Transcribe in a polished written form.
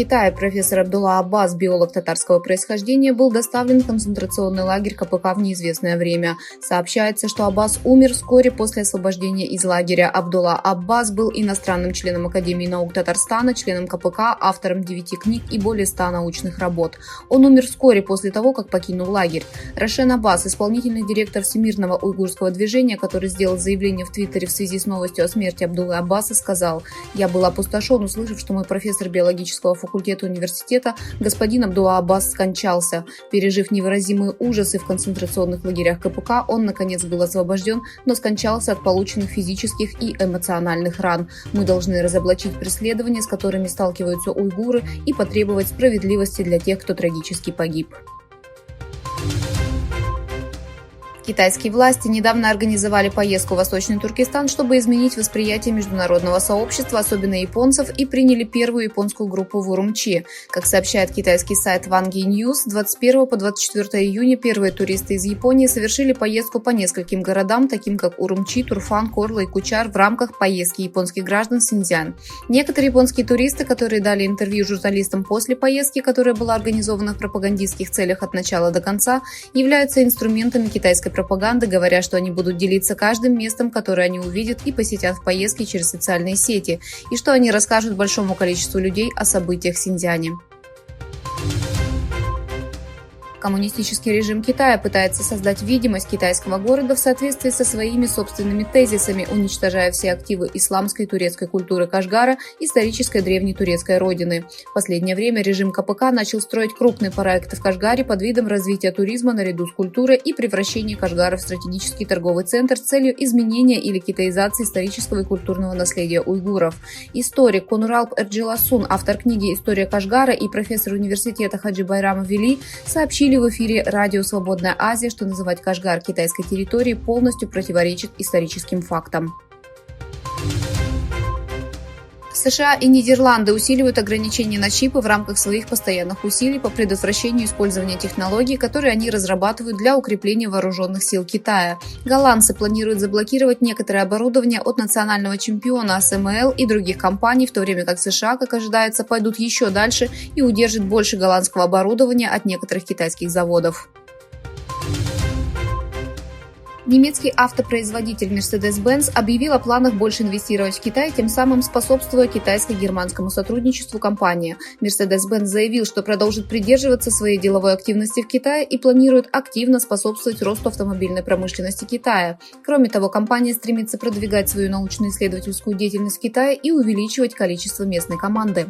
Китае профессор Абдулла Аббас, биолог татарского происхождения, был доставлен в концентрационный лагерь КПК в неизвестное время. Сообщается, что Аббас умер вскоре после освобождения из лагеря. Абдулла Аббас был иностранным членом Академии наук Татарстана, членом КПК, автором 9 книг и более 100 научных работ. Он умер вскоре после того, как покинул лагерь. Рошен Аббас, исполнительный директор Всемирного уйгурского движения, который сделал заявление в Твиттере в связи с новостью о смерти Абдуллы Аббаса, сказал: «Я был опустошен, услышав, что мой профессор биологического факультета университета господин Абдулла Аббас скончался. Пережив невыразимые ужасы в концентрационных лагерях КПК, он наконец был освобожден, но скончался от полученных физических и эмоциональных ран. Мы должны разоблачить преследования, с которыми сталкиваются уйгуры, и потребовать справедливости для тех, кто трагически погиб». Китайские власти недавно организовали поездку в Восточный Туркестан, чтобы изменить восприятие международного сообщества, особенно японцев, и приняли первую японскую группу в Урумчи. Как сообщает китайский сайт Wangi News, с 21 по 24 июня первые туристы из Японии совершили поездку по нескольким городам, таким как Урумчи, Турфан, Корла и Кучар, в рамках поездки японских граждан в Синьцзян. Некоторые японские туристы, которые дали интервью журналистам после поездки, которая была организована в пропагандистских целях от начала до конца, являются инструментами китайской пропаганды, говоря, что они будут делиться каждым местом, которое они увидят и посетят в поездке через социальные сети, и что они расскажут большому количеству людей о событиях в Синьцзяне. Коммунистический режим Китая пытается создать видимость китайского города в соответствии со своими собственными тезисами, уничтожая все активы исламской и турецкой культуры Кашгара, исторической древней турецкой родины. В последнее время режим КПК начал строить крупные проекты в Кашгаре под видом развития туризма наряду с культурой и превращения Кашгара в стратегический торговый центр с целью изменения или китаизации исторического и культурного наследия уйгуров. Историк Конуралп Эрджиласун, автор книги «История Кашгара» и профессор университета Хаджи Байрама Вели сообщили в эфире радио «Свободная Азия», что называть Кашгар китайской территорией полностью противоречит историческим фактам. США и Нидерланды усиливают ограничения на чипы в рамках своих постоянных усилий по предотвращению использования технологий, которые они разрабатывают для укрепления вооруженных сил Китая. Голландцы планируют заблокировать некоторое оборудование от национального чемпиона АСМЛ и других компаний, в то время как США, как ожидается, пойдут еще дальше и удержат больше голландского оборудования от некоторых китайских заводов. Немецкий автопроизводитель Mercedes-Benz объявил о планах больше инвестировать в Китай, тем самым способствуя китайско-германскому сотрудничеству компании. Mercedes-Benz заявил, что продолжит придерживаться своей деловой активности в Китае и планирует активно способствовать росту автомобильной промышленности Китая. Кроме того, компания стремится продвигать свою научно-исследовательскую деятельность в Китае и увеличивать количество местной команды.